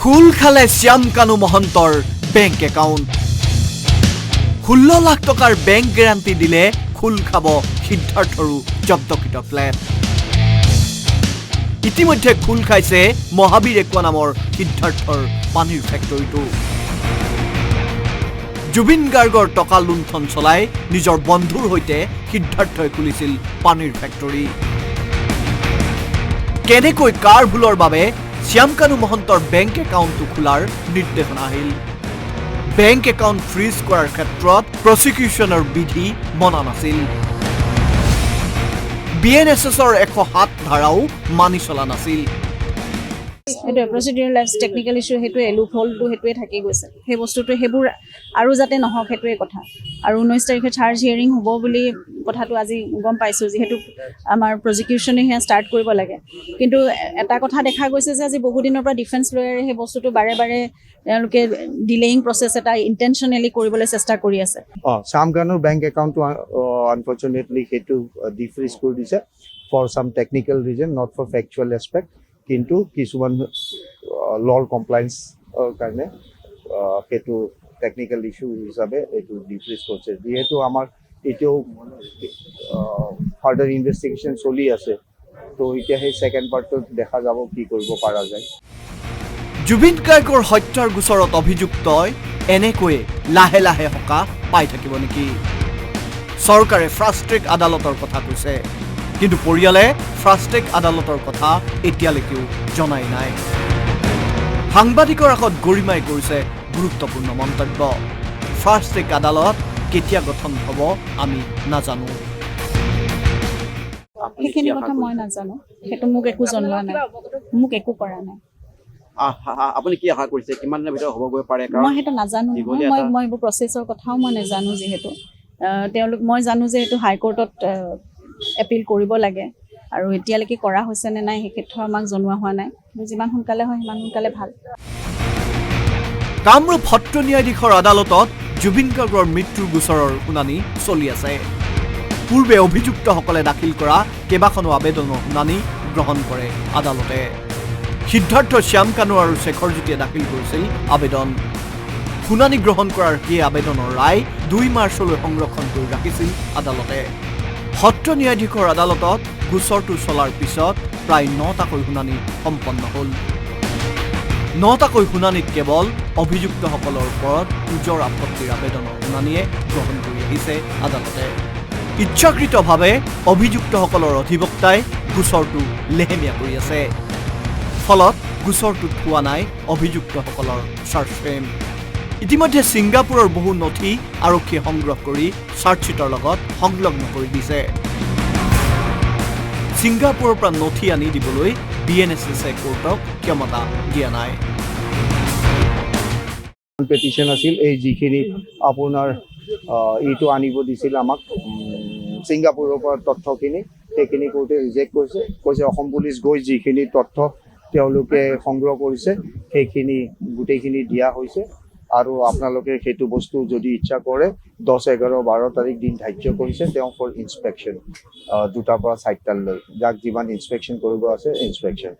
খোল খালে শ্যাম কানু মহন্তৰ বেংক একাউণ্ট 16 লাখ টকাৰ বেংক গ্যাৰান্টি দিলে খোল খাব সিদ্ধাৰ্থৰো জব্দকৃত ফ্লেট ইতিমধ্যে খোল খাইছে মহাবীৰ একুৱা নামৰ সিদ্ধাৰ্থৰ পানীৰ ফেক্টৰীটো জুবিন গাৰ্গৰ টকা লুণ্ঠন চলাই নিজৰ বন্ধুৰ হৈতে সিদ্ধাৰ্থই খুলিছিল পানীৰ ফেক্টৰী কেনেকৈ কাৰ ভুলৰ বাবে শ্যাম কানু মহন্তৰ বেংক একাউণ্টটো খোলাৰ নিৰ্দেশনা আহিল বেংক একাউণ্ট ফ্ৰিজ কৰাৰ ক্ষেত্ৰত প্ৰসিকিউশ্যনৰ বিধি মনা নাছিল বিএনএছএছৰ 107 ধাৰাও মানি চলা নাছিল এটা প্ৰচিডিউৰাল লাইফ টেকনিক্যাল ইস্যু হেতুৱে লুপ হোলটো হেতুৱে থাকি গৈছে সেই বস্তুটো হেবুৰ আৰু যাতে নহক হেতুৱে কথা আৰু 19 তাৰিখে চাৰ্জ হিয়াৰিং হ'ব বুলি কথাটো আজি গম পাইছো যেহেতু আমাৰ প্ৰসিকিউশ্যনে হে ষ্টাৰ্ট কৰিব লাগে কিন্তু এটা কথা দেখা গৈছে যে আজি বহু দিনৰ পৰা ডিফেন্স লয়াৰে সেই বস্তুটো বাৰে বাৰে তেওঁলোকে ডিলেইং প্ৰসেছ এটা ইন্টেনশনালি কৰিবলৈ চেষ্টা কৰি আছে শ্যাম কানুৰ বেংক একাউণ্টটো আনফৰ্চুনেটলি হেতু ডিফ্ৰিজ কৰি দিছে for some technical reason not for factual aspect কিন্তু কিছুমান লৰ কমপ্লায়েন্সৰ কাৰণে হেতু টেকনিক্যাল ইস্যু হিচাপে এইটো ডিফ্ৰিজ কৰিছে যেহেতু আমাৰ এতিয়াও ফাৰ্ডাৰ ইনভেষ্টিগেশ্যন চলি আছে তো এতিয়া সেই ছেকেণ্ড পাৰ্টত দেখা যাব কি কৰিব পৰা যায় জুবিন গাৰ্গৰ হত্যাৰ গোচৰত অভিযুক্তই এনেকৈয়ে লাহে লাহে সকাহ পাই থাকিব নেকি চৰকাৰে ফাষ্ট ট্ৰেক আদালতৰ কথা কৈছে কিন্তু পৰিয়ালে ফাষ্ট ট্ৰেক আদালতৰ কথা এতিয়ালৈকেও জনাই নাই সাংবাদিকৰ আগত গৰিমাই কৰিছে গুৰুত্বপূৰ্ণ মন্তব্য ফাষ্ট ট্ৰেক আদালত কেতিয়া গঠন হ'ব আমি নাজানো সেইখিনি কথা মই নাজানো সেইটো মোক একো জনোৱা নাই মোক একো কৰা নাই আপুনি কি আশা কৰিছে কিমান দিনৰ ভিতৰত হ'বগৈ পাৰে মই সেইটো নাজানো মই এইবোৰ প্ৰচেছৰ কথাও মই নাজানো যিহেতু তেওঁলোক মই জানো যে এইটো হাইকোৰ্টত এপিল কৰিব লাগে আৰু এতিয়ালৈকে কৰা হৈছে নে নাই সেই ক্ষেত্ৰত আমাক জনোৱা হোৱা নাই কিন্তু যিমান সোনকালে হয় সিমান সোনকালে ভাল কামৰূপ সত্ৰ ন্যায়াধীশৰ আদালতত জুবিন গাৰ্গৰ মৃত্যুৰ গোচৰৰ শুনানি চলি আছে পূৰ্বে অভিযুক্তসকলে দাখিল কৰা কেইবাখনো আবেদনৰ শুনানি গ্ৰহণ কৰে আদালতে সিদ্ধাৰ্থ শ্যাম কানু আৰু শেখৰজ্যোতিয়ে দাখিল কৰিছিল আবেদন শুনানি গ্ৰহণ কৰাৰ সেই আবেদনৰ ৰায় 2 মাৰ্চলৈ সংৰক্ষণ কৰি ৰাখিছিল আদালতে সত্ৰ ন্যায়াধীশৰ আদালতত গোচৰটো চলাৰ পিছত প্ৰায় 9টাকৈ শুনানি সম্পন্ন হ'ল 9টাকৈ শুনানিত কেৱল অভিযুক্তসকলৰ ওপৰত উজৰ আপত্তিৰ আবেদনৰ শুনানিয়ে গ্ৰহণ কৰি আহিছে আদালতে ইচ্ছাকৃতভাৱে অভিযুক্তসকলৰ অধিবক্তাই গোচৰটো লেহেমীয়া কৰি আছে ফলত গোচৰটোত হোৱা নাই অভিযুক্তসকলৰ চাৰ্জ ফ্ৰেম ইতিমধ্যে ছিংগাপুৰৰ বহু নথি আৰক্ষীয়ে সংগ্ৰহ কৰি চাৰ্জশ্বিটৰ লগত সংলগ্ন কৰি দিছে ছিংগাপুৰৰ পৰা নথি আনি দিবলৈ বিএনএছএছে কোৰ্টক ক্ষমতা দিয়া নাই পেটিশ্যন আছিল এই যিখিনি আপোনাৰ এইটো আনিব দিছিল আমাক ছিংগাপুৰৰ পৰা তথ্যখিনি সেইখিনি কোৰ্টে ৰিজেক্ট কৈছে অসম পুলিচ গৈ যিখিনি তথ্য তেওঁলোকে সংগ্ৰহ কৰিছে সেইখিনি গোটেইখিনি দিয়া হৈছে আৰু আপোনালোকে সেইটো বস্তু যদি ইচ্ছা কৰে 10, 11, 12 তাৰিখ দিন ধাৰ্য কৰিছে তেওঁ ফৰ ইনস্পেকশ্যন 2টাৰ পৰা 4টালৈ যাক যিমান ইনস্পেকশ্যন কৰিব আছে ইনস্পেকশ্যন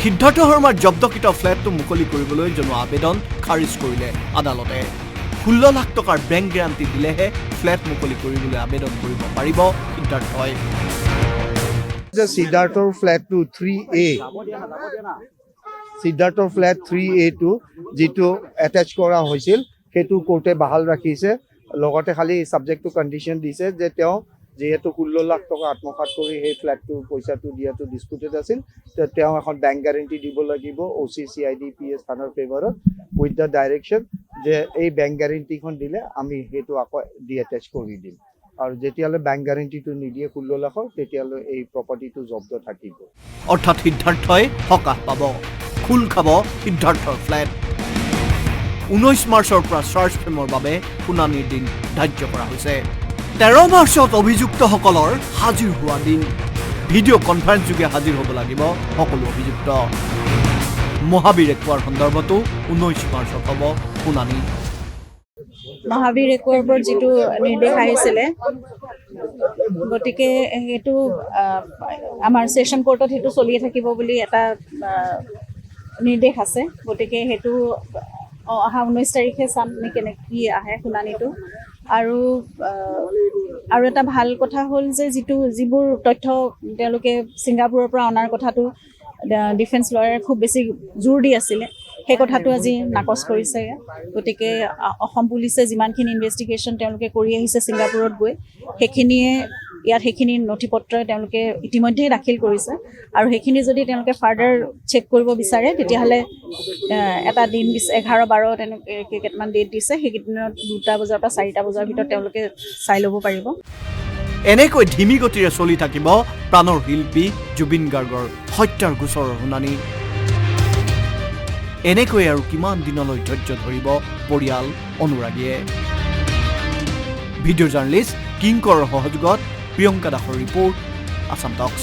সিদ্ধাৰ্থ শৰ্মাৰ জব্দকৃত ফ্লেটটো মুকলি কৰিবলৈ জনোৱা আবেদন খাৰিজ কৰিলে আদালতে 16 লাখ টকাৰ বেংক গ্যাৰান্টি দিলেহে ফ্লেট মুকলি কৰিবলৈ আবেদন কৰিব পাৰিব সিদ্ধাৰ্থই সিদ্ধাৰ্থৰ ফ্লেটটো 3A সিদ্ধাৰ্থৰ ফ্লেট 3A টো যিটো এটাচ কৰা হৈছিল সেইটো কোৰ্টে বাহাল ৰাখিছে লগতে খালি সাবজেক্টটো কণ্ডিশ্যন দিছে যে তেওঁ যেহেতু 16 লাখ টকা আত্মসাৎ কৰি সেই ফ্লেটটো পইচাটো দিয়াটো ডিসপুটেড আছিল তেওঁ এখন বেংক গ্যাৰান্টি দিব লাগিব OCCIDPS থানাৰ ফেভাৰত উইথ দ্য ডাইৰেকশ্যন যে এই বেংক গ্যাৰান্টিখন দিলে আমি সেইটো আকৌ ডিএটাচ কৰি দিম আৰু যেতিয়ালৈ বেংক গ্যাৰান্টিটো নিদিয়ে 16 লাখৰ তেতিয়ালৈ এই প্ৰপাৰ্টিটো জব্দ থাকিব অৰ্থাৎ সিদ্ধাৰ্থই সকাহ পাব খোল খাব সিদ্ধাৰ্থৰ ফ্লেট 19 মাৰ্চৰ পৰা চাৰ্জ ফ্ৰেমৰ বাবে শুনানিৰ দিন ধাৰ্য কৰা হৈছে 13 মাৰ্চত অভিযুক্তসকলৰ হাজিৰ হোৱা দিন ভিডিঅ' কনফাৰেন্স যোগে হাজিৰ হ'ব লাগিব সকলো অভিযুক্ত মহাবীৰ একুৱাৰ সন্দৰ্ভতো 19 মাৰ্চত হ'ব শুনানি মহাবীৰ একুৱাৰ ওপৰত যিটো নিৰ্দেশ আহিছিলে গতিকে সেইটো আমাৰ সেশন কোৰ্টত সেইটো চলিয়ে থাকিব বুলি এটা নিৰ্দেশ আছে গতিকে সেইটো অহা 19 তাৰিখে চাম কি আহে শুনানিটো আৰু এটা ভাল কথা হ'ল যে যিবোৰ তথ্য তেওঁলোকে ছিংগাপুৰৰ পৰা অনাৰ কথাটো ডিফেন্স লয়াৰে খুব বেছি জোৰ দি আছিলে সেই কথাটো আজি নাকচ কৰিছে গতিকে অসম পুলিচে যিমানখিনি ইনভেষ্টিগেশ্যন তেওঁলোকে কৰি আহিছে ছিংগাপুৰত গৈ সেইখিনি নথিপত্ৰ তেওঁলোকে ইতিমধ্যেই দাখিল কৰিছে আৰু সেইখিনি যদি তেওঁলোকে ফাৰ্ডাৰ চেক কৰিব বিচাৰে তেতিয়াহ'লে এটা দিন দিছে 11-12 তেনেকৈ কেইটামান ডেট দিছে সেইকেইদিনত 2টা বজাৰ পৰা 4টা বজাৰ ভিতৰত তেওঁলোকে চাই ল'ব পাৰিব এনেকৈ ধিমি গতিৰে চলি থাকিব প্ৰাণৰ শিল্পী জুবিন গাৰ্গৰ হত্যাৰ গোচৰৰ শুনানি এনেকৈ আৰু কিমান দিনলৈ ধৈৰ্য ধৰিব পৰিয়াল অনুৰাগীয়ে ভিডিঅ' জাৰ্নেলিষ্ট কিংকৰৰ সহযোগত প্ৰিয়ংকা দাসৰ ৰিপৰ্ট আছাম টক্স